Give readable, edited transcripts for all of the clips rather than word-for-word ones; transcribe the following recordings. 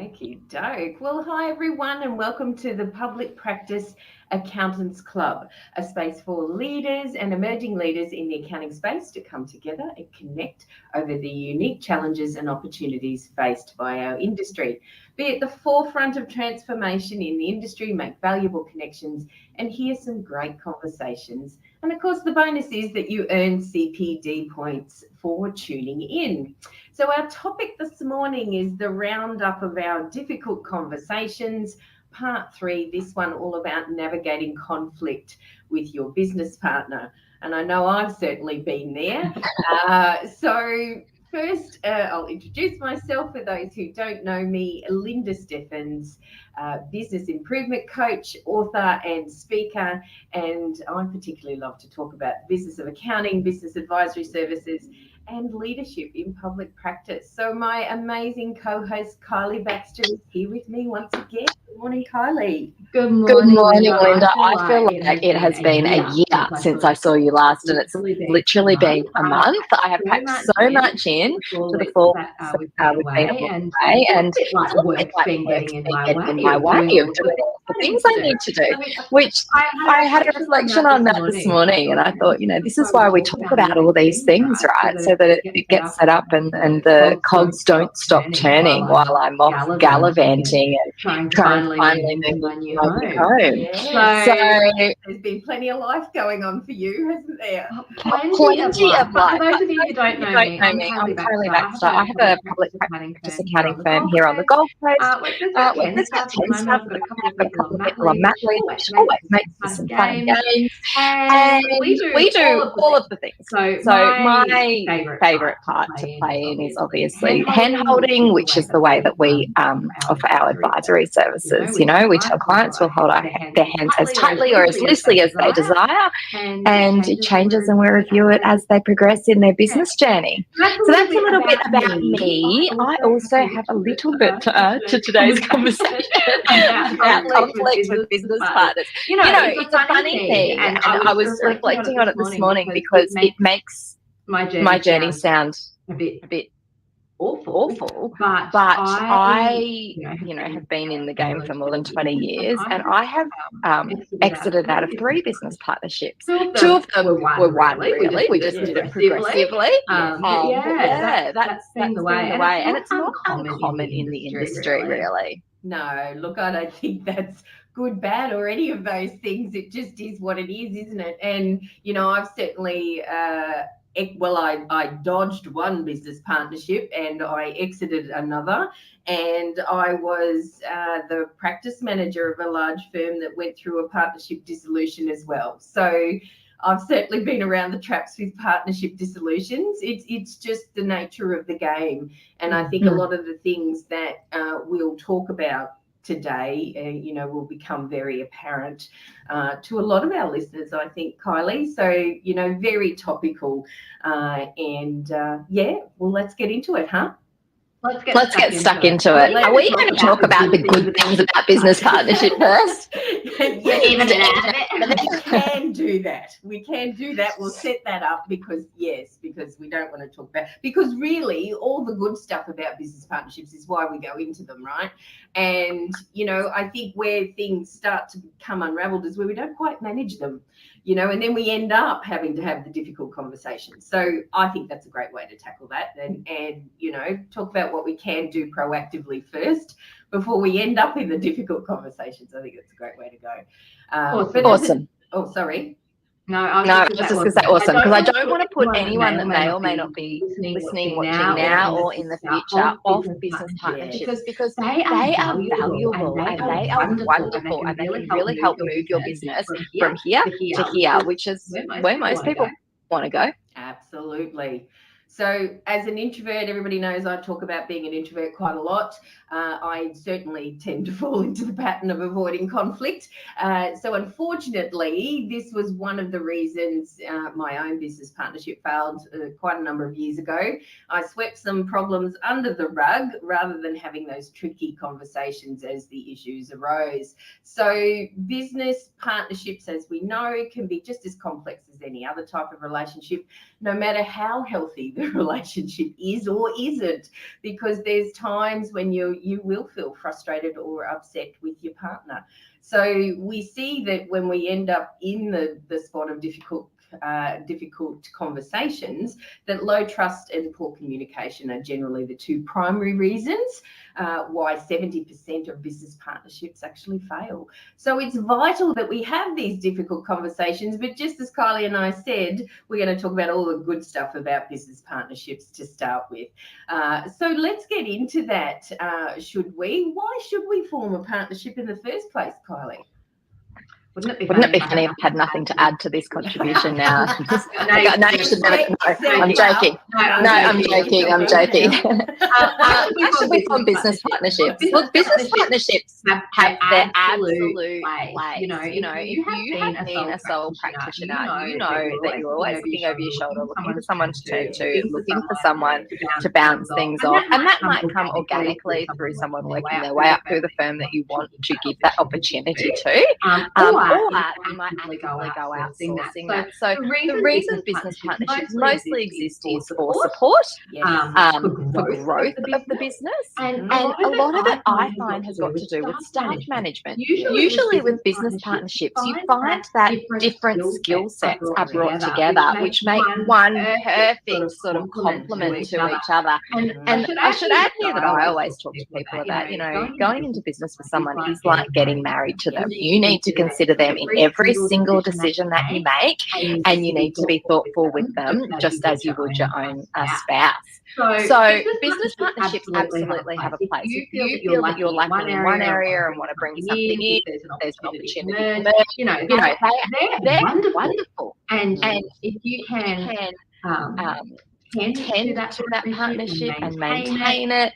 Okie doke. Well, hi everyone, and welcome to the Public Practice Accountants Club, a space for leaders and emerging leaders in the accounting space to come together and connect over the unique challenges and opportunities faced by our industry. Be at the forefront of transformation in the industry, make valuable connections, and hear some great conversations. And of course, the bonus is that you earn CPD points for tuning in. So our topic this morning is the roundup of our difficult conversations, part 3, this one all about navigating conflict with your business partner. And I know I've certainly been there. So first, I'll introduce myself for those who don't know me. Linda Steffens, business improvement coach, author and speaker. And I particularly love to talk about business of accounting, business advisory services, and leadership in public practice. So my amazing co-host Kylie Backer is here with me once again. Good morning, Kylie. Good morning, Linda. I feel like it has been a year since I saw you last, and it's literally been a month. I have packed so much in to the fall we've been away, and it's a little bit like work's been getting in my way of doing all the things I need to do, which I had a reflection on that this morning, and I thought, this is why we talk about all these things, right? So that it gets set up and the cogs don't stop turning while I'm off gallivanting and trying to finally move my new home. Yes. So there's been plenty of life going on for you, hasn't there? Plenty of life. For those of you who don't know me, I'm Kylie Backer. I have a public practice accounting firm here on the Gold Coast. There's about 10 staff at the moment. I've got a couple of people on mat leave, which always makes for some fun games. And we do all of the things. So my favourite part to play in is obviously hand-holding, which is the way that we offer our advisory services. We tell clients we'll hold their hands as tightly or as loosely as they desire, and it changes and we review it as they progress in their business journey. So that's a little bit about me. I also have a little bit to add to today's conversation about conflict with business partners. It's a funny thing, and I was reflecting on it this morning because it makes my journey sound a bit awful, but I have been in the game for more than 20 years, and I have exited out of 3 business partnerships. 2 of them were one, really. We just did it progressively. That's been the way. And it's not uncommon in the industry, really. No, look, I don't think that's good, bad, or any of those things. It just is what it is, isn't it? And, I've certainly... I dodged one business partnership and I exited another, and I was the practice manager of a large firm that went through a partnership dissolution as well. So I've certainly been around the traps with partnership dissolutions. It's just the nature of the game, and I think a lot of the things that we'll talk about today, will become very apparent to a lot of our listeners, I think, Kylie. So, very topical. Let's get into it, huh? Let's get stuck into it. Are we going to talk about the good things about business partnership first? Even we can do that. We can do that. We'll set that up because we don't want to talk about, because really all the good stuff about business partnerships is why we go into them, right? And, I think where things start to become unraveled is where we don't quite manage them, and then we end up having to have the difficult conversations. So I think that's a great way to tackle that and talk about what we can do proactively first before we end up in the difficult conversations. I think that's a great way to go. Awesome. Sorry. No, I was just going to say awesome, because I don't want to put anyone that may or may not be listening, watching now or in the future off business partnerships, because they are valuable and they are wonderful, and they can really help move your business from here to here, which is where most people want to go. Absolutely. So as an introvert, everybody knows I talk about being an introvert quite a lot. I certainly tend to fall into the pattern of avoiding conflict. So unfortunately, this was one of the reasons my own business partnership failed quite a number of years ago. I swept some problems under the rug rather than having those tricky conversations as the issues arose. So business partnerships, as we know, can be just as complex as any other type of relationship, no matter how healthy the relationship is or isn't, because there's times when you will feel frustrated or upset with your partner. So we see that when we end up in the spot of difficult conversations, that low trust and poor communication are generally the two primary reasons why 70% of business partnerships actually fail. So it's vital that we have these difficult conversations, but just as Kylie and I said, we're going to talk about all the good stuff about business partnerships to start with. So let's get into that, should we? Why should we form a partnership in the first place, Kylie? Wouldn't it be funny if I had nothing to add to this contribution now? I'm joking. I'm joking. Why should we form business partnerships? Well, business partnerships have their absolute place. You know, if you have been a sole practitioner, you know that you're always looking over your shoulder, looking for someone to turn to, looking for someone to bounce things off. And that might come organically through someone working their way up through the firm that you want to give that opportunity to. Or you might actively go outsourcing that. So the reason business partnerships mostly exist is for support, for growth of the business, and a lot of it I find has got to do with staff management. Usually with business partnerships, you find that different skill sets are brought together, which make one perfect sort of complement to each other. And I should add here that I always talk to people about, going into business for someone is like getting married to them. You need to consider them in every single decision that you make, and you need to be thoughtful with them just as you would your own spouse. So business partnerships absolutely have a place. If you feel that you're lacking in one area and want to bring something in, there's an opportunity to merge, they're wonderful. And if you can tend to that partnership and maintain it,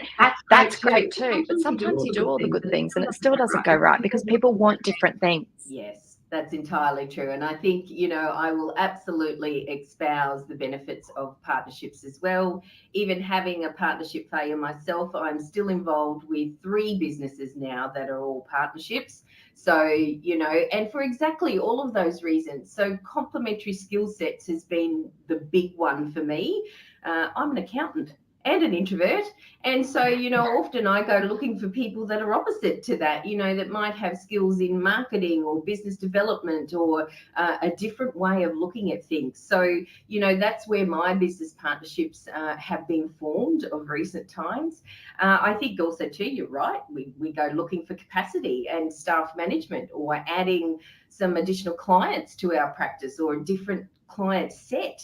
that's great too. But sometimes you do all the good things and it still doesn't go right because people want different things. Yes, that's entirely true. And I think, I will absolutely espouse the benefits of partnerships as well. Even having a partnership failure myself, I'm still involved with 3 businesses now that are all partnerships. So, and for exactly all of those reasons. So complementary skill sets has been the big one for me. I'm an accountant and an introvert. And so, often I go looking for people that are opposite to that, that might have skills in marketing or business development or a different way of looking at things. So, that's where my business partnerships have been formed of recent times. I think also too, you're right, we go looking for capacity and staff management or adding some additional clients to our practice or a different client set,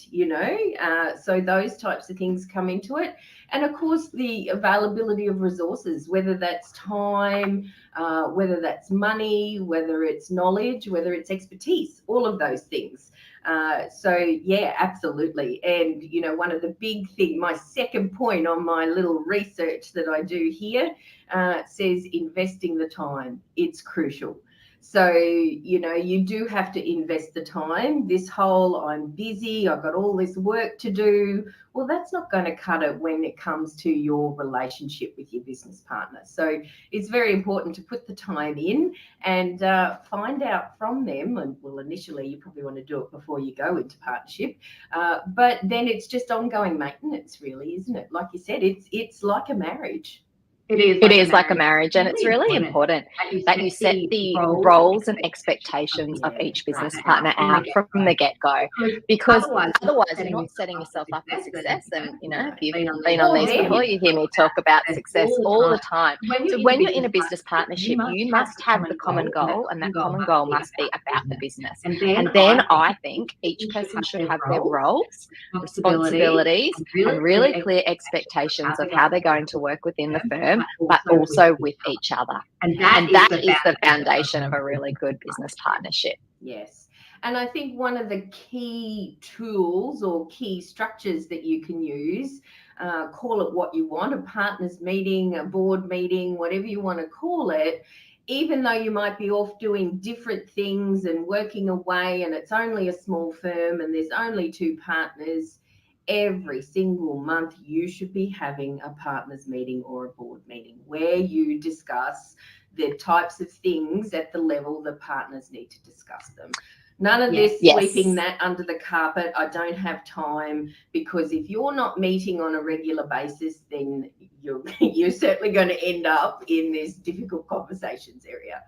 so those types of things come into it. And of course the availability of resources, whether that's time, whether that's money, whether it's knowledge, whether it's expertise, all of those things. So yeah, absolutely. And one of the big things, my second point on my little research that I do here, says investing the time. It's crucial. So, you do have to invest the time. This whole I'm busy, I've got all this work to do. Well, that's not going to cut it when it comes to your relationship with your business partner. So it's very important to put the time in and find out from them. And well, initially you probably want to do it before you go into partnership. But then it's just ongoing maintenance, really, isn't it? Like you said, it's like a marriage. It is like a marriage, and it's really important that you set the roles and expectations of each business partner out from the get-go, because otherwise you're not setting yourself up for success. And if you've been on these before, you hear me talk about success all the time. So when you're in a business partnership, you must have the common goal, and that common goal must be about the business. And then I think each person should have their roles, responsibilities, and really clear expectations of how they're going to work within the firm, but also with each other. And that is the foundation of a really good business partnership. Yes. And I think one of the key tools or key structures that you can use, call it what you want, a partners meeting, a board meeting, whatever you want to call it, even though you might be off doing different things and working away and it's only a small firm and there's only 2 partners, every single month you should be having a partners meeting or a board meeting where you discuss the types of things at the level the partners need to discuss them. None of this Yes. sweeping that under the carpet. I don't have time, because if you're not meeting on a regular basis, then you're certainly going to end up in this difficult conversations area.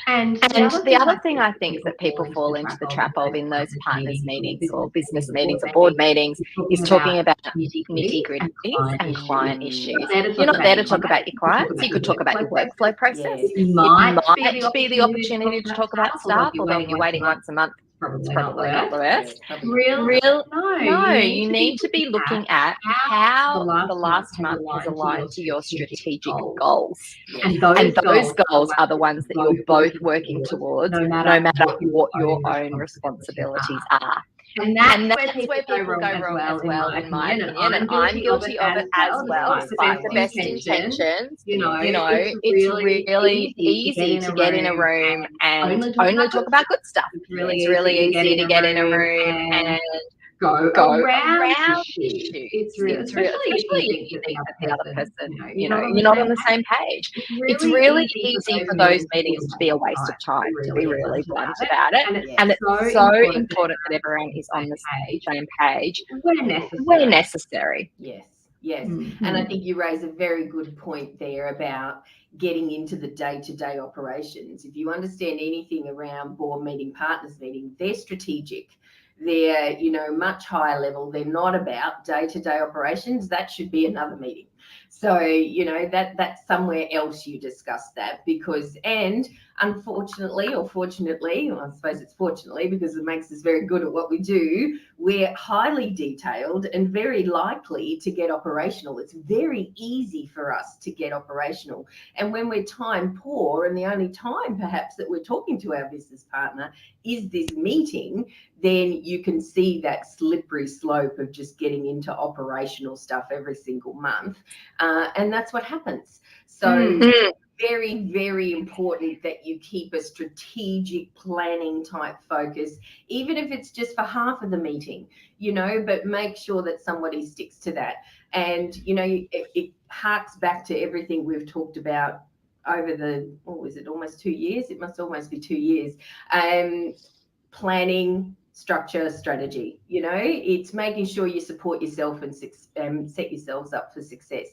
And the other thing I think that people fall into the trap of in those partners meetings or business meetings or board meetings is talking about nitty-gritties and client issues. You're not there to talk about your clients. You could talk about your workflow process. It might be the opportunity to talk about staff, although if you're waiting once a month, it's probably not the worst. No, you need to be looking at how the last month has aligned to your strategic goals. And those goals are the ones that you're both working towards, no matter what your own responsibilities are. And that's where people go wrong as well, in my opinion, and I'm guilty of it as well, despite the best intentions. It's really easy to get in a room and only talk about good stuff. It's really easy to get in a room and go around issues. It's really, especially if you think that the other person, you're not on the same page. It's really easy for those meetings to be a waste of time, to be really blunt about it. And it's so important that everyone is on the same page where necessary. Yes. Mm-hmm. And I think you raise a very good point there about getting into the day-to-day operations. If you understand anything around board meeting, partners meeting, they're strategic. They're, much higher level. They're not about day-to-day operations. That should be another meeting. So, that's somewhere else you discuss that, because, and unfortunately or fortunately, I suppose it's fortunately because it makes us very good at what we do, we're highly detailed and very likely to get operational. It's very easy for us to get operational. And when we're time poor and the only time perhaps that we're talking to our business partner is this meeting, then you can see that slippery slope of just getting into operational stuff every single month. And that's what happens. So very, very important that you keep a strategic planning type focus, even if it's just for half of the meeting, but make sure that somebody sticks to that. And, it harks back to everything we've talked about over the, is it almost 2 years? It must almost be 2 years. Planning, structure, strategy. It's making sure you support yourself and set yourselves up for success.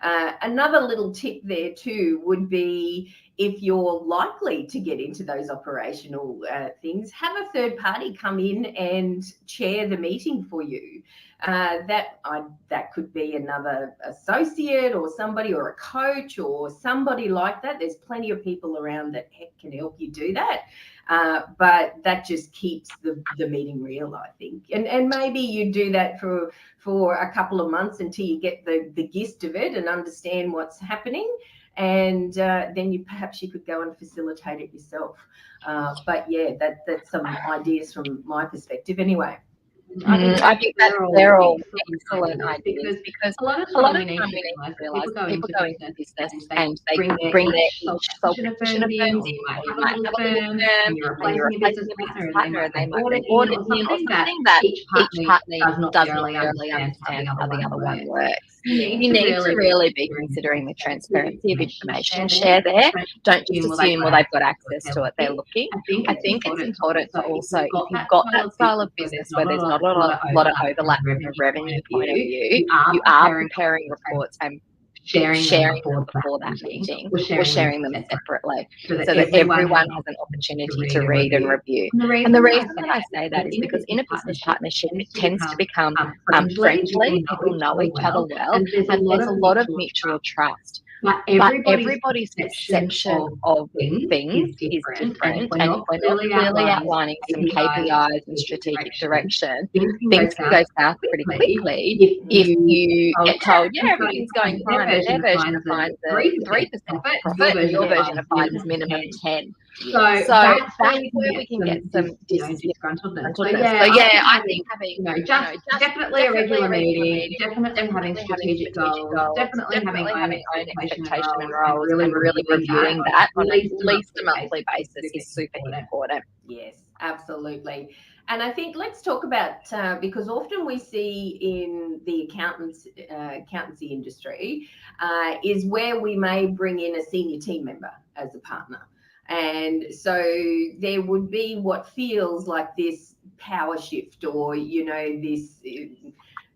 Another little tip there too would be, if you're likely to get into those operational things, have a third party come in and chair the meeting for you. That could be another associate or somebody, or a coach or somebody like that. There's plenty of people around that can help you do that. But that just keeps the meeting real, I think. And maybe you do that for a couple of months until you get the gist of it and understand what's happening. And then you could go and facilitate it yourself. But yeah, that's some ideas from my perspective anyway. I think that they're all excellent ideas, because a lot of time we need to realise people go into business and they bring their sole practitioner firms in, or you might have a little firm and you're replacing a business partner, and they might be audit in or something that each partner does not really understand how the other one works. You need to really be considering the transparency of information share there. Don't just assume, they've got access to it, they're looking. I think it's important to also, if you've got that style of business where there's not a lot of overlap from a revenue point of view, you are preparing reports and sharing them before that meeting, or sharing them separately, so that everyone has an opportunity to read and review. And the reason that I say that is because in a business partnership, it tends to become friendly. People know each other well, and there's a lot of mutual trust. But everybody's perception of things is different, and if we're not clearly outlining some KPIs and strategic direction, things can go south pretty quickly if you get told, everything's going fine, and their version of fine is 3% profit, and your version of fine is minimum 10. So that's where we can get some disgruntledness. So I think having definitely a regular meeting, definitely having strategic goals, definitely having own expectation and roles, and really reviewing that on at least a monthly basis is super important. Yes, absolutely. And I think let's talk about, because often we see in the accountancy industry, is where we may bring in a senior team member as a partner. And so there would be what feels like this power shift, or, this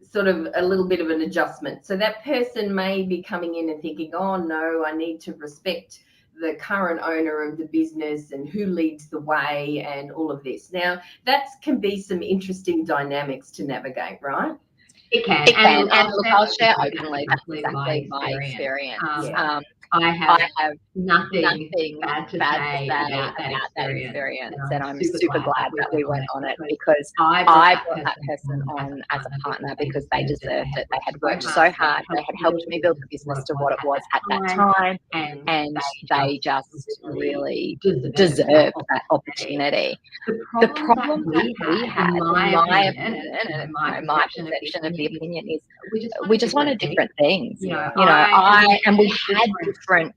sort of a little bit of an adjustment. So that person may be coming in and thinking, oh no, I need to respect the current owner of the business and who leads the way and all of this. Now, that can be some interesting dynamics to navigate, right? It can. And look, I'll share openly, that's exactly my experience. I have nothing bad to say about that experience. And I'm super glad that we went on it, because I brought that person on as a partner because they deserved it. They had worked so hard. They had helped me build the business to what it was at that time, and they just really deserved that opportunity. The problem that we had, in my opinion, and my perception of the opinion, is we just wanted different things. We had different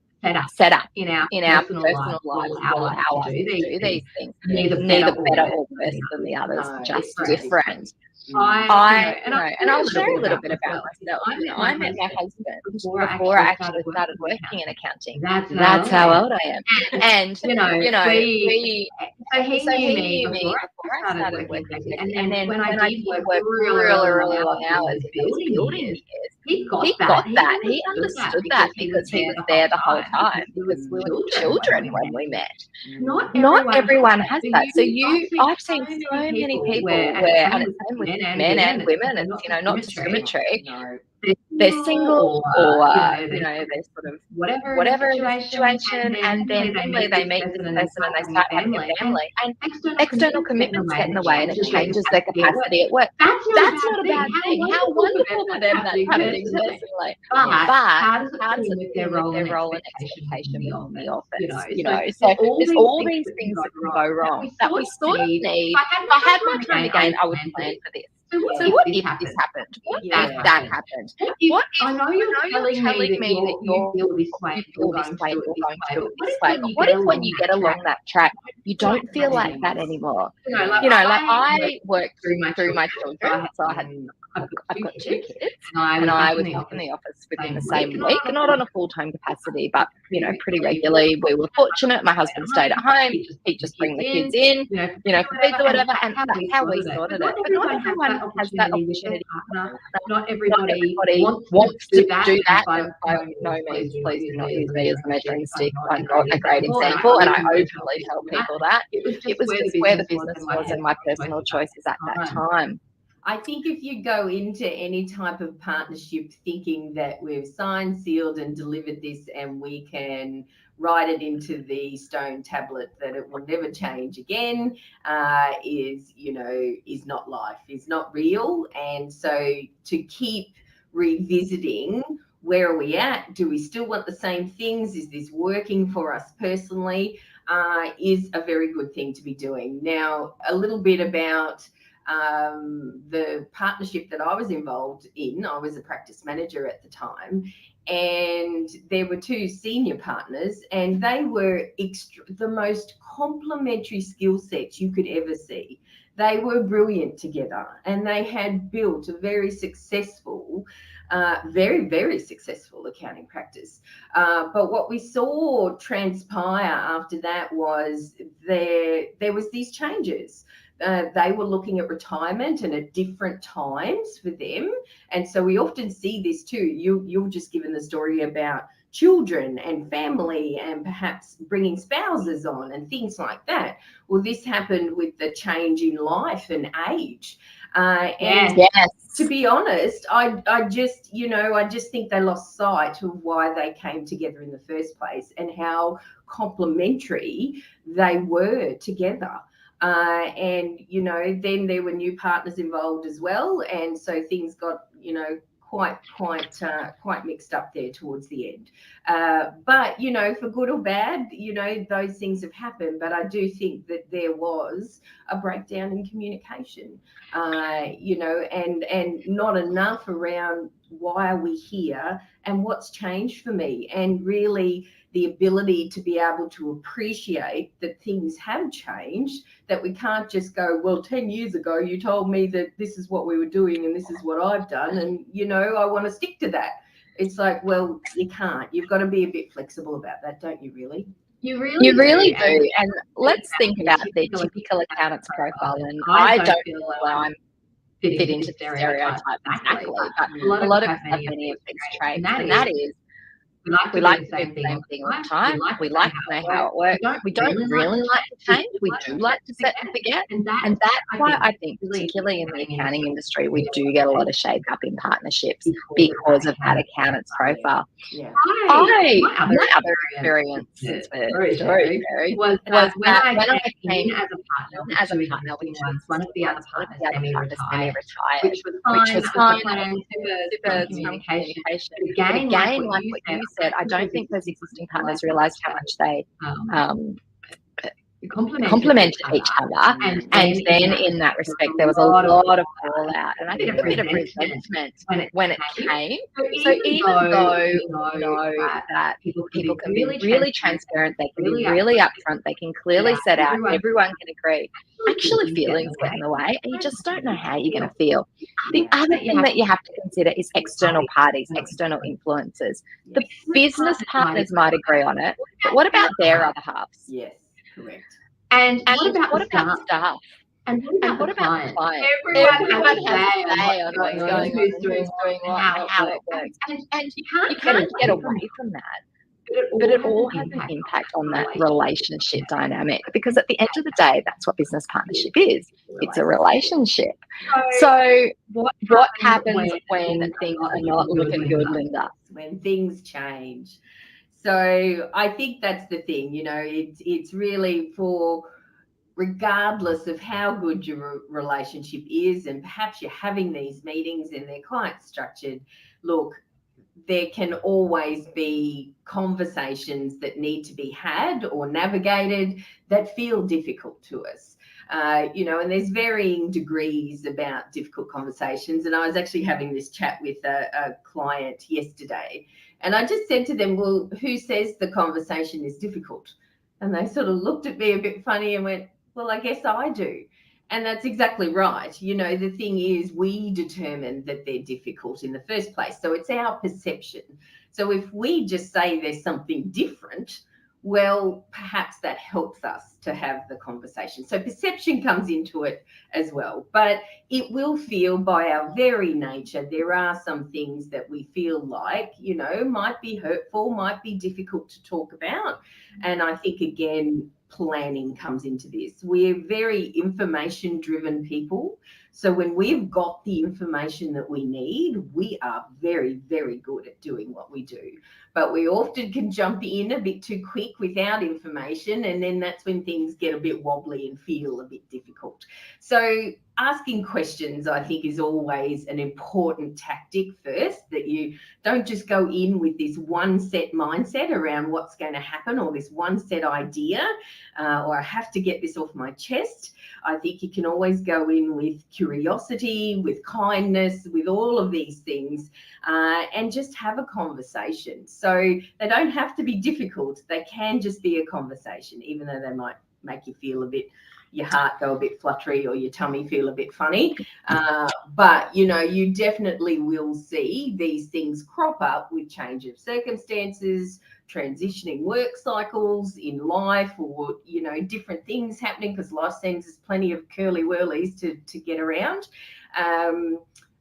setup in our personal lives that allow us to do these things. Neither better or worse than the others, just different. And I'll share a little bit about myself. I met my husband before I actually started working in accounting. That's how old I am. And he knew me before I started working. And then when I did work really long hours in those building years, he got that. He understood that because he was there the whole time, because we were children when we met. Not everyone has that. So I've seen so many people where, and it's same with men and women, it's not discriminatory. They're single, or they're sort of whatever the situation, and then suddenly they meet this person and they start having a family, and external commitments get in the way, and it changes their capacity at work. That's not a bad thing. How wonderful for them that's happening personally. But how does it fit with their role and expectation beyond the office? So there's all these things that can go wrong that we sort of need. If I had my time again, I would plan for this. So what if this happened? What if that happened? What if, I know you're telling me that you feel this way, you're going to do it this way, but what if when you get along that track, you don't feel like that anymore? I worked through my children, so I've got 2 kids, and I was back in the office within the same week, not on a full-time capacity, but pretty regularly. We were fortunate. My husband stayed at home. He'd just bring the kids in, for pizza or whatever, and that's how we sorted it. But not everyone has that opportunity. Not everybody wants to do that. And by no means, please do not use me as a measuring stick. I'm not a great example, and I openly tell people that. It was just where the business was and my personal choices at that time. I think if you go into any type of partnership thinking that we've signed, sealed, and delivered this, and we can write it into the stone tablet that it will never change again, is not life, is not real. And so to keep revisiting, where are we at? Do we still want the same things? Is this working for us personally? Is a very good thing to be doing. Now, a little bit about the partnership that I was involved in. I was a practice manager at the time, and there were 2 senior partners, and they were the most complementary skill sets you could ever see. They were brilliant together, and they had built a very successful, very, very successful accounting practice. But what we saw transpire after that was there was these changes. They were looking at retirement and at different times for them. And so we often see this too. You've just given the story about children and family and perhaps bringing spouses on and things like that. Well, this happened with the change in life and age. And yes, to be honest, I just think they lost sight of why they came together in the first place and how complementary they were together. And then there were new partners involved as well, and so things got quite mixed up there towards the end. But for good or bad, those things have happened. But I do think that there was a breakdown in communication, and not enough around why are we here and what's changed for me, and really the ability to be able to appreciate that things have changed, that we can't just go, well, 10 years ago you told me that this is what we were doing and this is what I've done, and I want to stick to that. It's like, well, you can't. You've got to be a bit flexible about that, don't you, really? You You really really do. And let's think about the typical accountant's profile. And I don't feel that I'm fit into the stereotype exactly, but a lot of us have many of these traits, and that is we like to do the same thing all the time. We like to know how it works. We don't really like to change. We do like to set and forget. And that's why I think, particularly in the accounting industry, we do get a lot of shake up in partnerships because of that accountant's profile. Yeah. My other experience story was that when I came came as a partner, which was one of the other partners semi-retired, which which was was fine. fine, super strong communication. But Again, like what you said, I don't think those existing partners realised how much they complemented each other. And then in that respect, there was a lot of fallout and I think a bit of resentment when it came. So even though we know that people can be really transparent, they can be really upfront, they can clearly set out, everyone can agree, actually feelings get in the way and you just don't know how you're going to feel. The other thing that you have to consider is external parties, external influences. The business partners might agree on it, but what about their other halves? Yes, correct. And what about the staff? And what about the client? Everyone has a say on what's going on, who's doing what, how it works. And you can't get away from that. But it all has an impact on that relationship dynamic because at the end of the day, that's what business partnership is. It's a relationship. So what happens when things are not looking good, Linda? When things change. So I think that's the thing, it's really for, regardless of how good your relationship is, and perhaps you're having these meetings and they're quite structured, look, there can always be conversations that need to be had or navigated that feel difficult to us. And there's varying degrees about difficult conversations. And I was actually having this chat with a client yesterday, and I just said to them, well, who says the conversation is difficult? And they sort of looked at me a bit funny and went, well, I guess I do. And that's exactly right. The thing is, we determine that they're difficult in the first place. So it's our perception. So if we just say there's something different, well, perhaps that helps us to have the conversation. So perception comes into it as well. But it will feel, by our very nature, there are some things that we feel like, might be hurtful, might be difficult to talk about. And I think, again, planning comes into this. We're very information-driven people. So when we've got the information that we need, we are very, very good at doing what we do. But we often can jump in a bit too quick without information, and then that's when things get a bit wobbly and feel a bit difficult. So asking questions, I think, is always an important tactic first, that you don't just go in with this one set mindset around what's going to happen, or this one set idea, or I have to get this off my chest. I think you can always go in with curiosity, with kindness, with all of these things, and just have a conversation. So they don't have to be difficult. They can just be a conversation, even though they might make you feel your heart go a bit fluttery or your tummy feel a bit funny. But, you definitely will see these things crop up with change of circumstances, transitioning work cycles in life, or, different things happening, because life seems there's plenty of curly whirlies to get around.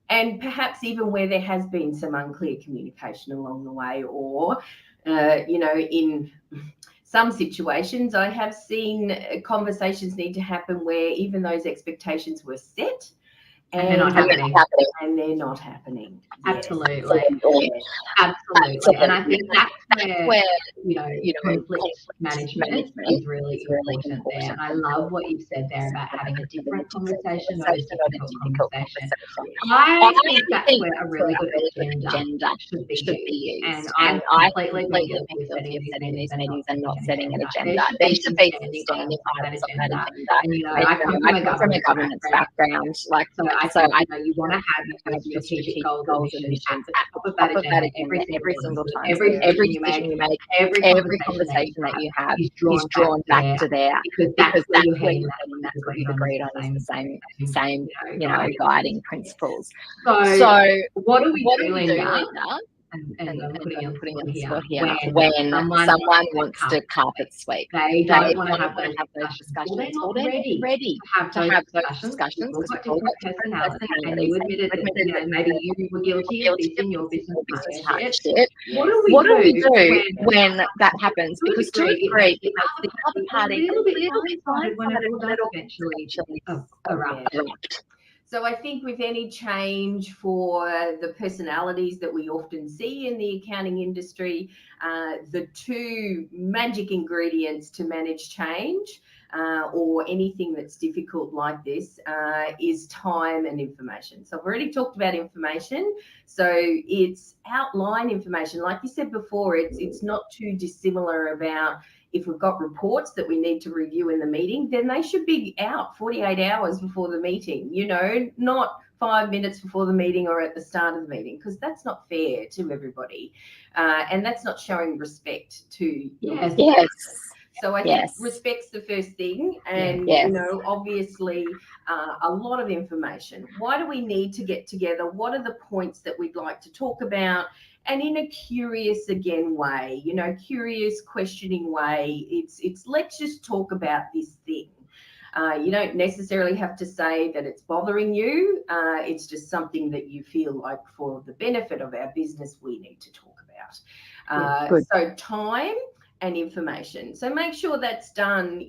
And perhaps even where there has been some unclear communication along the way, or, in some situations, I have seen conversations need to happen where even those expectations were set and they're not happening. Absolutely. Absolutely. And I think that's where conflict management is really important there. And I love what you've said there about having a different conversation, not a difficult conversation. I think that's where a really good agenda should be used. And I completely agree with setting these meetings and not setting an agenda. There should be standing items on that agenda. And, I come from a governance background, so I know you want to have strategic goals and missions at the top of that agenda every single time. Every decision you make, every conversation that you have is drawn back to there, because that's where you're heading, and that's what you've agreed on is the same guiding principles. So what do we do, Linda? I'm putting you on the spot here, when someone wants to carpet sweep. They don't want to have those discussions. Well, they're not ready to have those discussions because we've all got different personalities. And you admitted that, maybe you were guilty of this in your business partnership. What do we do when that happens? To a Because to a degree, degree, it makes the other party a little bit blindsided when it all does eventually erupt. So I think with any change for the personalities that we often see in the accounting industry, the two magic ingredients to manage change or anything that's difficult like this is time and information. So I've already talked about information. So it's outline information. Like you said before, it's not too dissimilar about if we've got reports that we need to review in the meeting, then they should be out 48 hours before the meeting, not 5 minutes before the meeting or at the start of the meeting, because that's not fair to everybody. And that's not showing respect to Yes. So I think respect's the first thing. And, obviously a lot of information. Why do we need to get together? What are the points that we'd like to talk about? And in a curious way, curious questioning way, it's let's just talk about this thing. You don't necessarily have to say that it's bothering you. It's just something that you feel like for the benefit of our business, we need to talk about. Good. So time and information. So make sure that's done,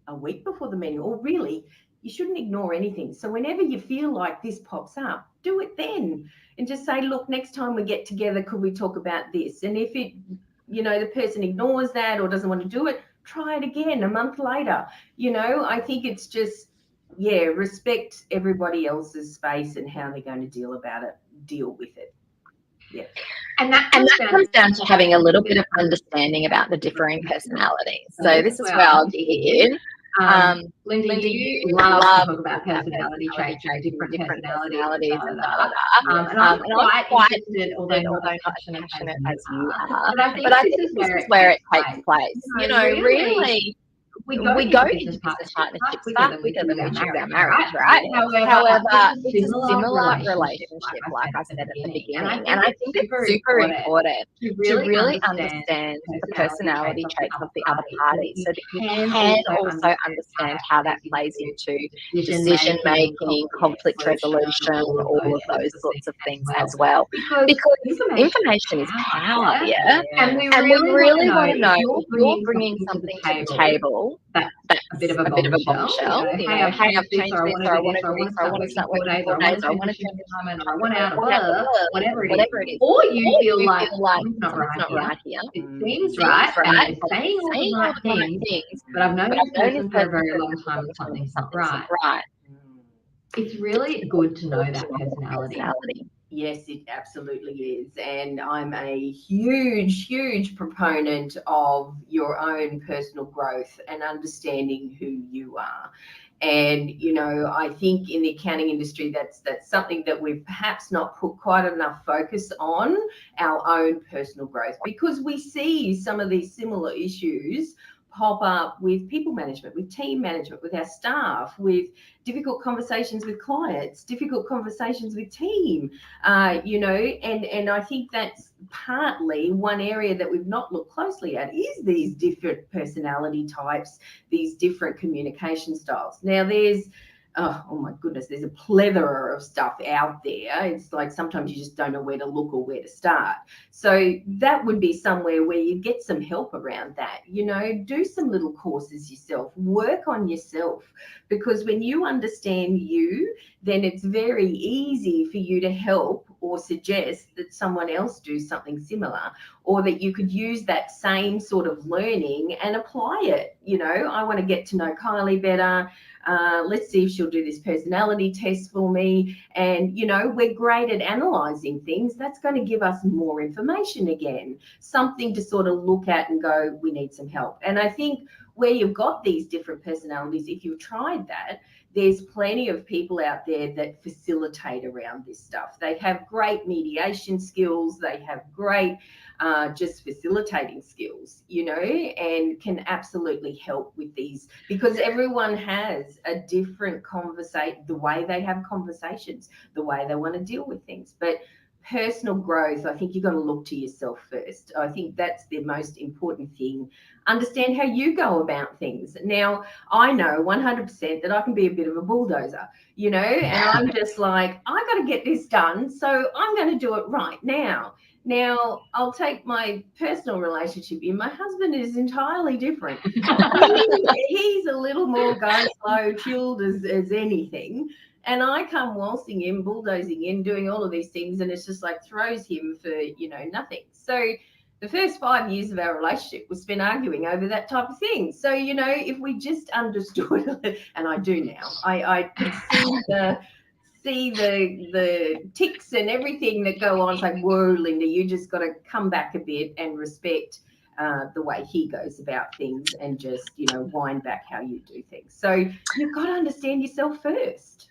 a week before the meeting, or really, you shouldn't ignore anything. So whenever you feel like this pops up, do it then. And just say, look, next time we get together, could we talk about this? And if the person ignores that or doesn't want to do it, try it again a month later. I think it's just, respect everybody else's space and how they're going to deal with it. Yeah. And that comes down to having a little bit of understanding about the differing personalities. So this is where I'll dig in. Linda, you love to talk about personality traits and different personalities and and I'm quite interested, although not passionate as you are. But I think this is where it takes place. Really, we go into business partnerships far quicker than we choose our marriage, right? However, it's a similar relationship, like I said at the beginning. And I think it's super important to really understand the personality traits of the other party so that you can also understand how that plays into decision making, conflict resolution, all of those sorts of things as well. Because information is power, and we really want to know if you're bringing something to the table that's a bit of a bombshell. Hey, I've changed this, or I want to do this, or I want to start working 4 days, or I want to change the time, or I want out of work, whatever it is. Or you feel like it's not right here. It seems right, and they're saying all the right things, but I've known this person for a very long time and something's not right. It's really good to know that personality. Yes, it absolutely is. And I'm a huge, huge proponent of your own personal growth and understanding who you are. And, I think in the accounting industry, that's something that we've perhaps not put quite enough focus on, our own personal growth, because we see some of these similar issues pop up with people management, with team management, with our staff, with difficult conversations with clients, difficult conversations with team, and I think that's partly one area that we've not looked closely at is these different personality types, these different communication styles. Now there's oh my goodness, there's a plethora of stuff out there. It's like sometimes you just don't know where to look or where to start. So that would be somewhere where you get some help around that. Do some little courses yourself, work on yourself, because when you understand you, then it's very easy for you to help or suggest that someone else do something similar, or that you could use that same sort of learning and apply it. I want to get to know Kylie better. Let's see if she'll do this personality test for me. And, we're great at analysing things. That's going to give us more information again, something to sort of look at and go, we need some help. And I think where you've got these different personalities, if you've tried that, there's plenty of people out there that facilitate around this stuff. They have great mediation skills. They have great just facilitating skills, and can absolutely help with these, because everyone has a different conversation, the way they have conversations, the way they want to deal with things. But personal growth, I think you've got to look to yourself first. I think that's the most important thing. Understand how you go about things. Now, I know 100% that I can be a bit of a bulldozer, you know, and I'm just like, I got to get this done, so I'm going to do it right now. Now, I'll take my personal relationship in. My husband is entirely different. He's a little more go slow, chilled as anything. And I come waltzing in, bulldozing in, doing all of these things, and it's just like throws him for, you know, nothing. So the first 5 years of our relationship was spent arguing over that type of thing. So, you know, if we just understood, and I do now, I can see the ticks and everything that go on. It's like, whoa, Linda, you just got to come back a bit and respect the way he goes about things and just, you know, wind back how you do things. So you've got to understand yourself first.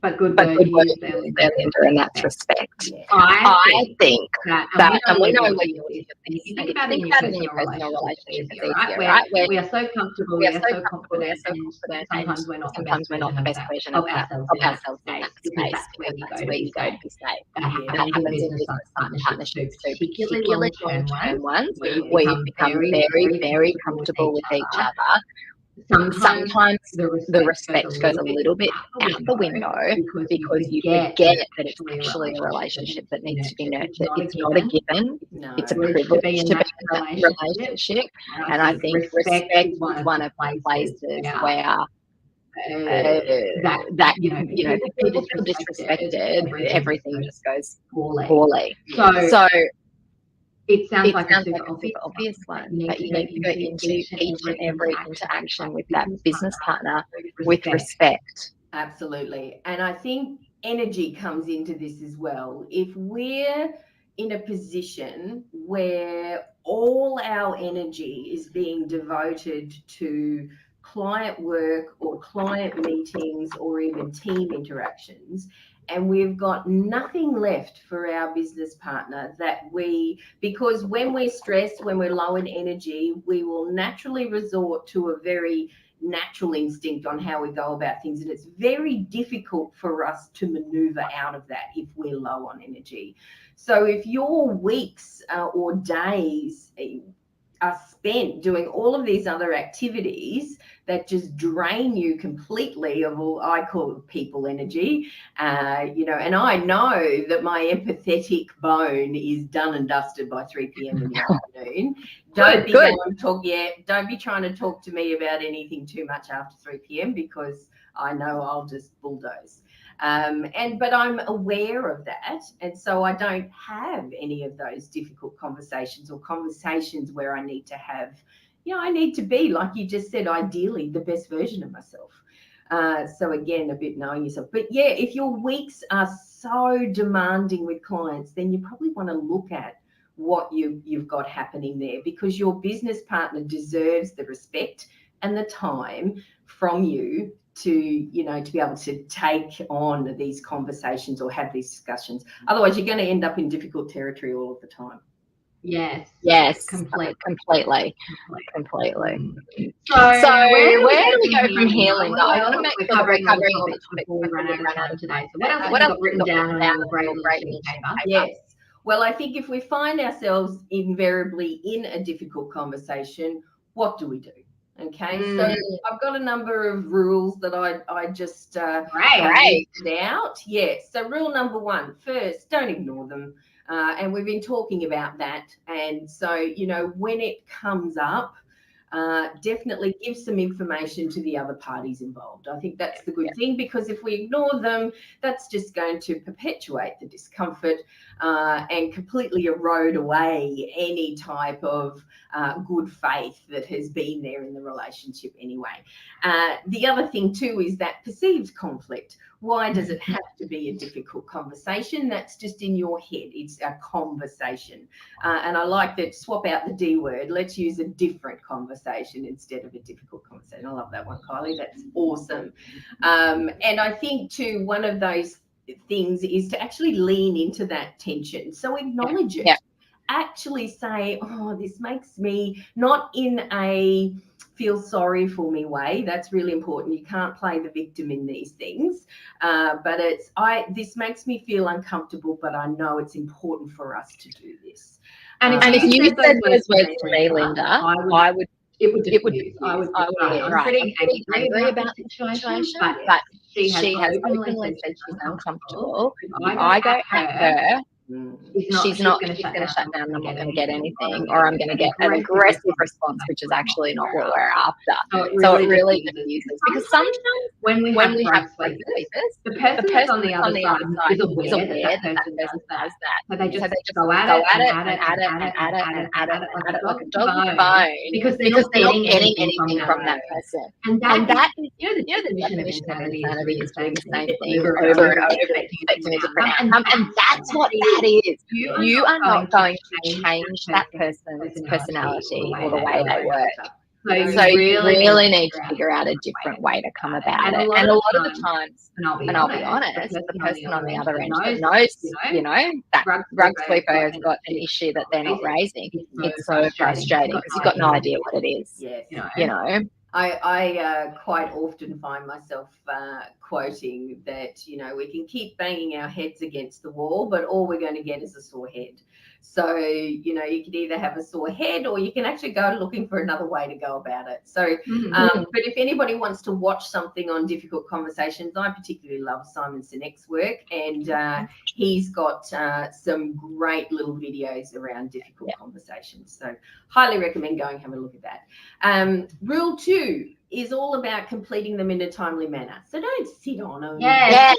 But good word used there, Linda, and that's respect. Yeah. I think that, and we know what what you you're if you think think about it in your personal relationship, it's easier, right? right? We are so comfortable, we are so confident, and sometimes we're not the best version of ourselves in that space, because that's where we go to be safe. That happens in business partnerships too, particularly long-term ones, where you become very comfortable with each other. Sometimes the respect goes a little bit out the window because you forget that it's actually a relationship that needs to be nurtured. It's not a given. No. It's a privilege to be in that relationship. And I think respect is one of the places where that you know, people feel disrespected, everything just goes poorly. So it sounds like a super obvious one, but you need to go into each and every interaction with that business partner with respect. Absolutely. And I think energy comes into this as well. If we're in a position where all our energy is being devoted to client work or client meetings or even team interactions, and we've got nothing left for our business partner because when we're stressed, when we're low in energy, we will naturally resort to a very natural instinct on how we go about things. And it's very difficult for us to maneuver out of that if we're low on energy. So if your weeks or days are spent doing all of these other activities that just drain you completely of all, I call it people energy, you know, and I know that my empathetic bone is done and dusted by 3 p.m. in the afternoon. Don't be trying to talk to me about anything too much after 3 p.m. because I know I'll just bulldoze. But I'm aware of that, and so I don't have any of those difficult conversations or conversations where I need to have, you know, I need to be, like you just said, ideally the best version of myself. So again, a bit knowing yourself. But yeah, if your weeks are so demanding with clients, then you probably want to look at what you've got happening there, because your business partner deserves the respect and the time from you to, you know, to be able to take on these conversations or have these discussions. Otherwise, you're going to end up in difficult territory all of the time. Yes, completely. So where do we go from here, Linda? I want to make sure we're covering all the topics before we run out of time today. So what else have you got written down on your great paper? Yes. Well, I think if we find ourselves invariably in a difficult conversation, what do we do? Okay, so I've got a number of rules that I just listed out. Yes, so rule number 1, first, don't ignore them. And we've been talking about that. And so, you know, when it comes up, definitely give some information to the other parties involved. I think that's the good thing, because if we ignore them, that's just going to perpetuate the discomfort and completely erode away any type of good faith that has been there in the relationship anyway. The other thing too is that perceived conflict. Why does it have to be a difficult conversation? That's just in your head. It's a conversation. And I like that. Swap out the D word. Let's use a different conversation instead of a difficult conversation. I love that one, Kylie. That's awesome. And I think too, one of those things is to actually lean into that tension. So acknowledge it. Actually say, oh, this makes me, not in a feel sorry for me way. That's really important. You can't play the victim in these things. But this makes me feel uncomfortable, but I know it's important for us to do this. And if you said those words to me, Linda, I would. It would diffuse. I would be pretty angry about the situation, but she has openly said she's uncomfortable. If I go at her, she's not going to shut down, and I'm not going to get anything, or I'm going to get an aggressive response, which is actually not what we're after. So it really diffuses, because sometimes when we have sleepers, the person on the other side is aware that person does that. So they just go at it like a dog with a bone, because they're not getting anything from that person. And that is, the definition of insanity is doing the same thing over and over, expecting a different outcome. And that's what that is. You are not going to change that person's personality or the way they work. So you really need to figure out a different way to come about it. And a lot of the times, and I'll be honest, the person on the other end that knows, that rug sweeper has got an issue that they're not raising, it's so frustrating because you've got no idea what it is. Yes. I quite often find myself quoting that, we can keep banging our heads against the wall, but all we're going to get is a sore head. So, you can either have a sore head, or you can actually go looking for another way to go about it. So, but if anybody wants to watch something on difficult conversations, I particularly love Simon Sinek's work, and he's got some great little videos around difficult conversations. So highly recommend going and have a look at that. Rule 2 is all about completing them in a timely manner. So don't sit on them. Yes.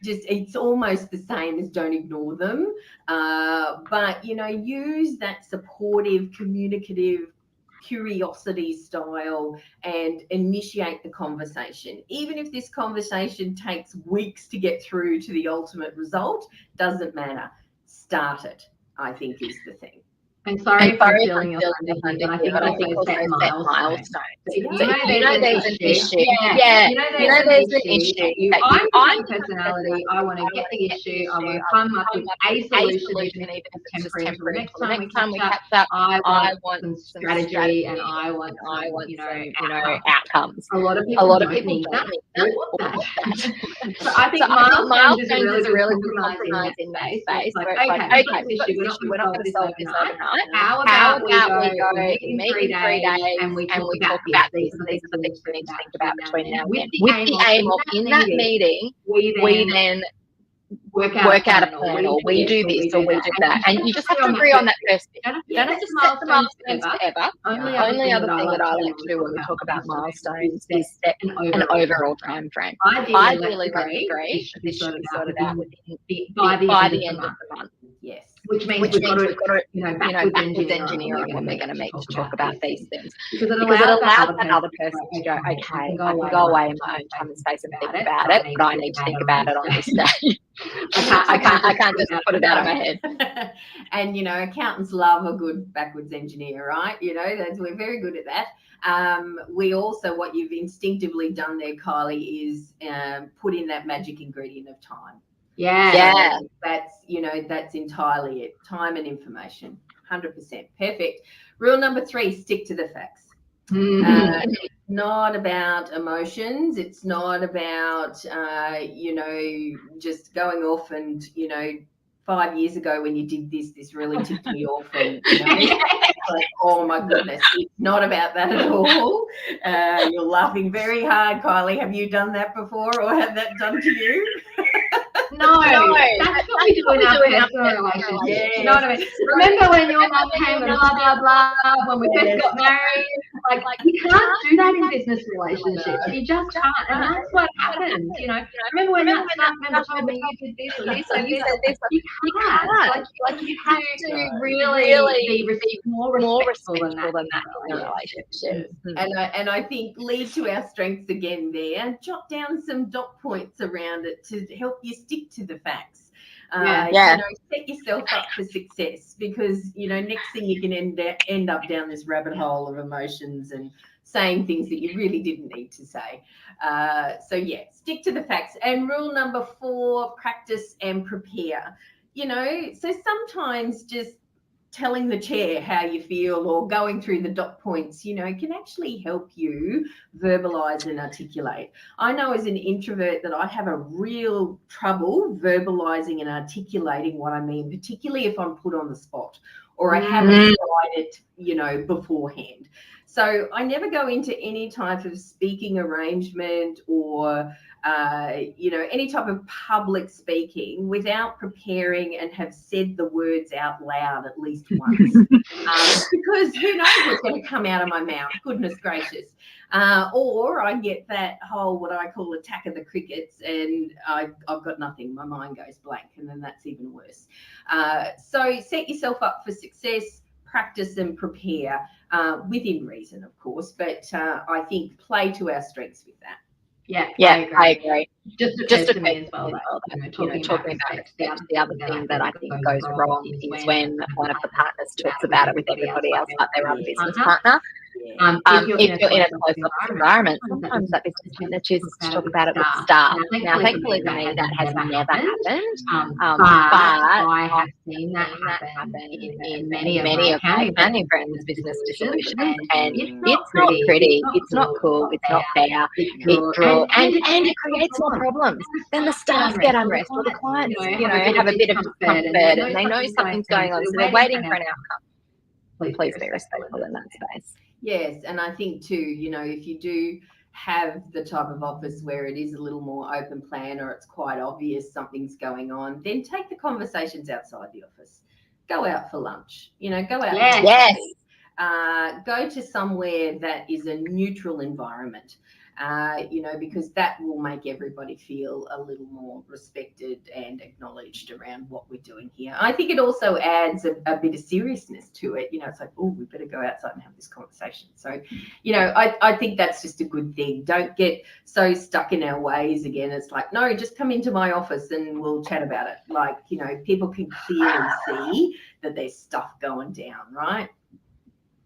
Just it's almost the same as don't ignore them. But, use that supportive, communicative, curiosity style and initiate the conversation. Even if this conversation takes weeks to get through to the ultimate result, doesn't matter. Start it, I think, is the thing. And sorry if I'm feeling your thunder, but I think also set milestones. So you know there's an issue. There's an issue. I'm a personality. I want to get the issue. I want to come up with a solution, even if it's temporary. The next time we catch up, I want some strategy, and I want outcomes. A lot of people need that. So I think milestones is a really good compromise in that space. Okay, we're not going to solve this overnight. How about we go meet in 3 days and we talk about these are the things we need to think about between now and then. With the aim of in that meeting, we then work out a plan, or we do this, or we do that. And you just have to agree on that first bit. You don't have to set the milestones forever. Only other thing that I like to do when we talk about milestones is set an overall time frame. Ideally, let's agree this should be sorted out by the end of the month. Yes. Which means we've got to backwards engineering when we're going to meet to talk about these things. Because it allows that other person to go, okay, I can go away in my own time and space and think about it, but I need to think about it on this day. I can't just put it out of my head. And, accountants love a good backwards engineer, right? We're very good at that. We also, what you've instinctively done there, Kylie, is put in that magic ingredient of time. Yeah. That's entirely it. Time and information. 100%. Perfect. Rule number 3, stick to the facts. It's not about emotions. It's not about, just going off and, 5 years ago when you did this really tipped me off. And, like, oh my goodness, it's not about that at all. You're laughing very hard, Kylie. Have you done that before, or had that done to you? No, that's what we do in our personal relationships. Yes. You know what I mean? Remember when your mum came and blah, blah, blah, when we first got married? Like you can't do that in business relationships. You just can't. And that's what happens, Remember when that staff member told me you did this or this or you said this? You can't. Like you have to really be more respectful than that in a relationship. And I think lead to our strengths again there. Jot down some dot points around it to help you stick to the facts. Set yourself up for success, because next thing you can end up down this rabbit hole of emotions and saying things that you really didn't need to say. Stick to the facts. And rule number 4, practice and prepare. So sometimes just telling the chair how you feel or going through the dot points, you know, can actually help you verbalize and articulate. I know as an introvert that I have a real trouble verbalizing and articulating what I mean, particularly if I'm put on the spot or I haven't tried it, you know, beforehand. So I never go into any type of speaking arrangement or you know, any type of public speaking without preparing and have said the words out loud at least once. Because who knows what's going to come out of my mouth, goodness gracious. Or I get that whole, what I call attack of the crickets, and I've got nothing. My mind goes blank, and then that's even worse. So set yourself up for success, practice and prepare within reason, of course, but I think play to our strengths with that. Yeah, I agree. Just occurs to me as well that, talking about respect, the other thing that I think goes wrong is when one of the partners talks about it with everybody else, like their other business partner. If you're in a close environment, sometimes that business partner chooses to talk about it with staff. Now, thankfully for me, that has never happened. But I have seen that happen in many of my accounting friends' business dissolutions, and it's not pretty, it's not cool, it's not fair, and it creates more problems. Then the staff get unrest, or the clients, you know, have a bit of discomfort, and they know something's going on, so they're waiting for an outcome. Please be respectful in that space. Yes, and I think too, you know, if you do have the type of office where it is a little more open plan or it's quite obvious something's going on, then take the conversations outside the office. Go out for lunch, you know, go out. Yes. Go to somewhere that is a neutral environment. You know, because that will make everybody feel a little more respected and acknowledged around what we're doing here. I think it also adds a bit of seriousness to it. You know, it's like, oh, we better go outside and have this conversation. So, you know, I think that's just a good thing. Don't get so stuck in our ways again. It's like, no, just come into my office and we'll chat about it. Like, you know, people can clearly see that there's stuff going down, right?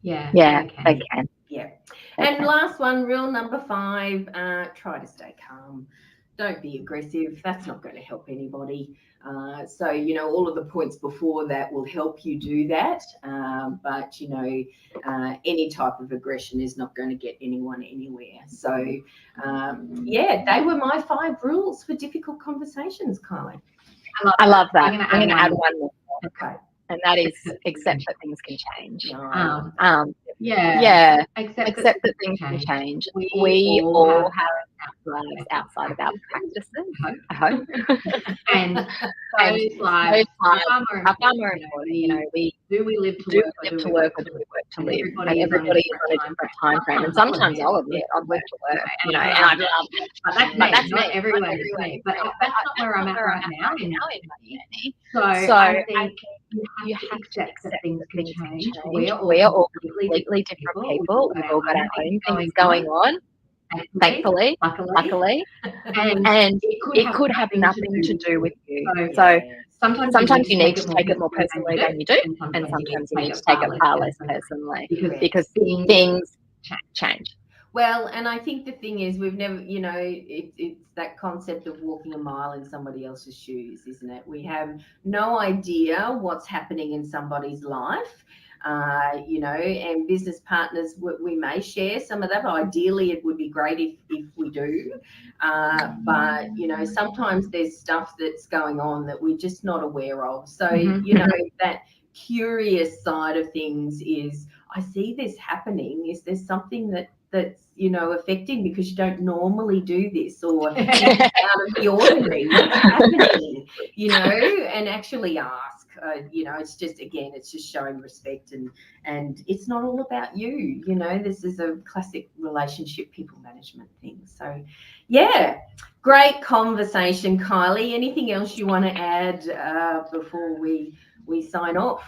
Yeah, they can. Yeah. And last one, rule number 5, try to stay calm. Don't be aggressive. That's not going to help anybody. So, you know, all of the points before that will help you do that. But, you know, any type of aggression is not going to get anyone anywhere. So, yeah, they were my 5 rules for difficult conversations, Kylie. I love that. I'm going to add one more. Okay. And that is accept that things can change. Accept that things can change. We all have lives outside of our practices, I hope. And those lives are far more important. You know, we live to work or do we work to live? And everybody is on a different time frame. And sometimes I'll admit I'd work to work, you know, and I love it. But that's me. Everyone's me. But that's not where I'm at right now in my journey. So I think you have to accept that things can change. We're all completely different people. We've all got our own things going on, thankfully, luckily. And it could have nothing to do with you. So sometimes you need to take it more personally than you do, and sometimes you need to take it far less personally because things change. Well, and I think the thing is we've never, you know, it's that concept of walking a mile in somebody else's shoes, isn't it? We have no idea what's happening in somebody's life, you know, and business partners, we may share some of that. But ideally, it would be great if we do. But, you know, sometimes there's stuff that's going on that we're just not aware of. So, you know, that curious side of things is, I see this happening. Is there something that's, you know, affecting because you don't normally do this, or out of the ordinary, what's happening, you know, and actually ask, you know, it's just, again, it's just showing respect, and it's not all about you, you know, this is a classic relationship people management thing. So yeah, great conversation, Kylie. Anything else you want to add before we sign off?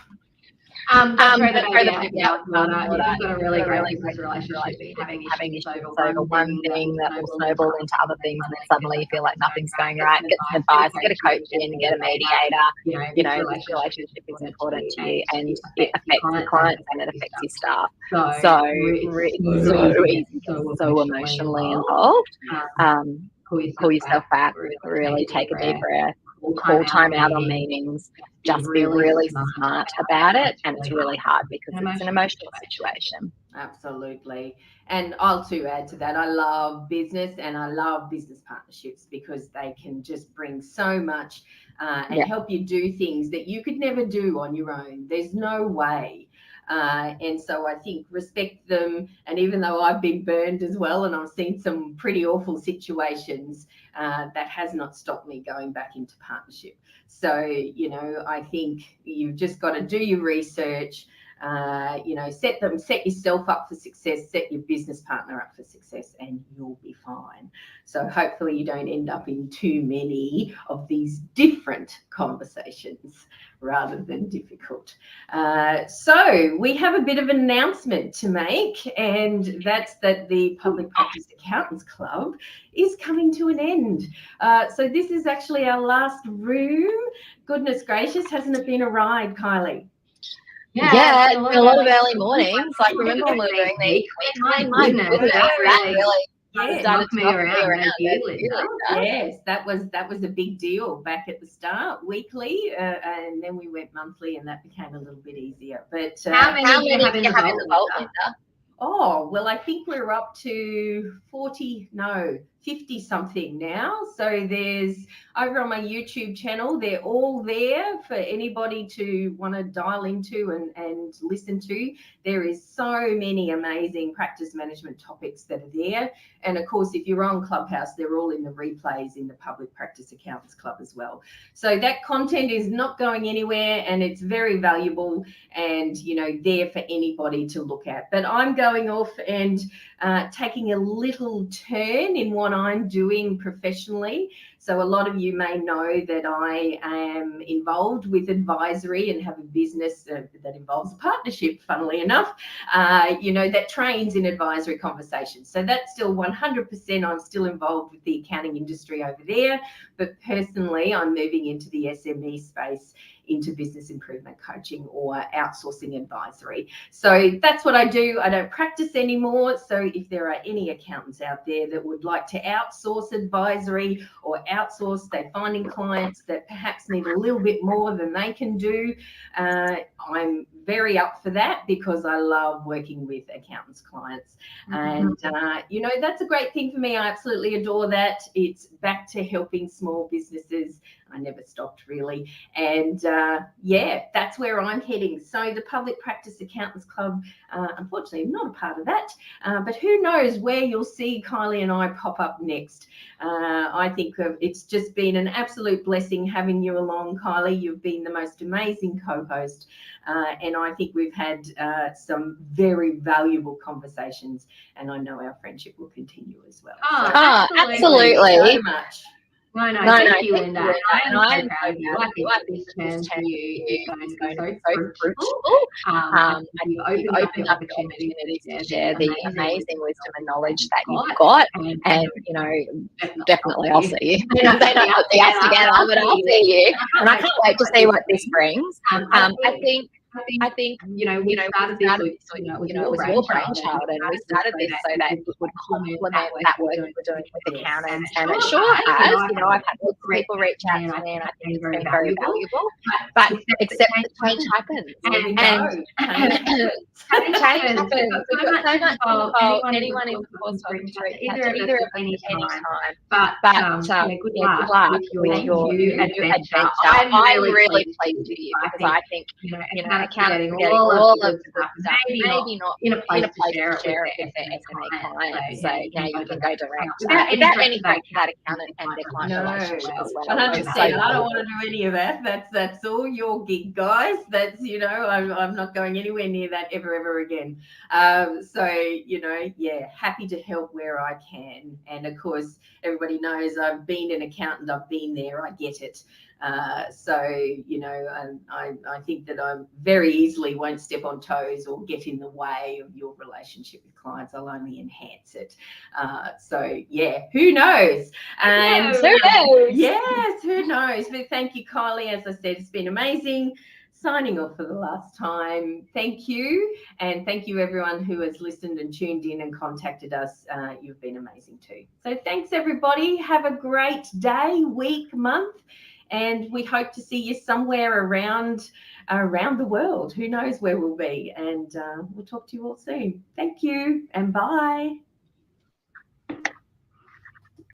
Don't throw the baby out with the bathwater. You've got a really great business relationship. Having issues over one thing that will snowball into other things, and then suddenly you feel like nothing's going right. Get some advice, get a coach in, get a mediator. You know, this relationship is important to you, and it affects the clients and it affects your staff. So it's so easy, so emotionally involved. Pull yourself back, really take a deep breath. call time out on meetings, just be really smart about it. And it's really hard because it's an emotional situation. Absolutely. And I'll too add to that. I love business and I love business partnerships because they can just bring so much and help you do things that you could never do on your own. There's no way. And so I think respect them. And even though I've been burned as well, and I've seen some pretty awful situations, that has not stopped me going back into partnership. So, I think you've just got to do your research. Set yourself up for success, set your business partner up for success, and you'll be fine. So hopefully you don't end up in too many of these different conversations rather than difficult. So we have a bit of an announcement to make, and that's that the Public Practice Accountants Club is coming to an end. So this is actually our last room. Goodness gracious, hasn't it been a ride, Kylie? Yeah, a lot of early mornings. I remember when we were doing these. My goodness, that really started to knock me around. Yes, that was a big deal back at the start, weekly, and then we went monthly, and that became a little bit easier. But how many do you have in the vault, Linda? Oh, well, I think we're up to 50 something now. So there's over on my YouTube channel, they're all there for anybody to want to dial into and listen to. There is so many amazing practice management topics that are there. And of course, if you're on Clubhouse, they're all in the replays in the Public Practice Accountants Club as well. So that content is not going anywhere, and it's very valuable and, there for anybody to look at. But I'm going off and taking a little turn in what I'm doing professionally. So a lot of you may know that I am involved with advisory and have a business that involves a partnership, funnily enough, that trains in advisory conversations. So that's still 100%. I'm still involved with the accounting industry over there. But personally, I'm moving into the SME space, into business improvement coaching or outsourcing advisory. So that's what I do. I don't practice anymore. So if there are any accountants out there that would like to outsource advisory or they're finding clients that perhaps need a little bit more than they can do, I'm very up for that because I love working with accountants clients. And, that's a great thing for me. I absolutely adore that. It's back to helping small businesses. I never stopped really. And that's where I'm heading. So the Public Practice Accountants Club, unfortunately, I'm not a part of that. But who knows where you'll see Kylie and I pop up next. I think it's just been an absolute blessing having you along, Kylie. You've been the most amazing co-host. And I think we've had some very valuable conversations. And I know our friendship will continue as well. Absolutely. Thank you so much. No, thank you, Linda. And I'm so proud of you. I think this turn for you is going to be so fruitful. You've opened up the opportunity to share the amazing wisdom and knowledge that you've got. And definitely I'll see you. They don't put the us together, but I'll see you. And I can't wait to see what this brings. I think we started this with it was your brainchild, and we started this so that it would complement that work we were doing with accountants, and it sure has. I've had lots of people reach out to me, and I think it's been very valuable. But except that change happens, and change happens. We've got so much info. Anyone is of course welcome to reach out to either of us at any time. But good luck with your new adventure. I'm really pleased with you because I think accountants getting all of the stuff, maybe not in a place to share it with their SME clients. So you can go direct without any break to that accountant and their client relationship as well. 100%. I don't want to do any of that. That's all your gig, guys. That's I'm not going anywhere near that ever again. Happy to help where I can. And of course, everybody knows I've been an accountant. I've been there. I get it. I think that I very easily won't step on toes or get in the way of your relationship with clients. I'll only enhance it. Who knows? And who knows? Yes, who knows? But thank you, Kylie. As I said, it's been amazing. Signing off for the last time. Thank you. And thank you everyone who has listened and tuned in and contacted us. You've been amazing too. So thanks everybody. Have a great day, week, month. and we hope to see you somewhere around the world. Who knows where we'll be, and we'll talk to you all soon. Thank you and bye.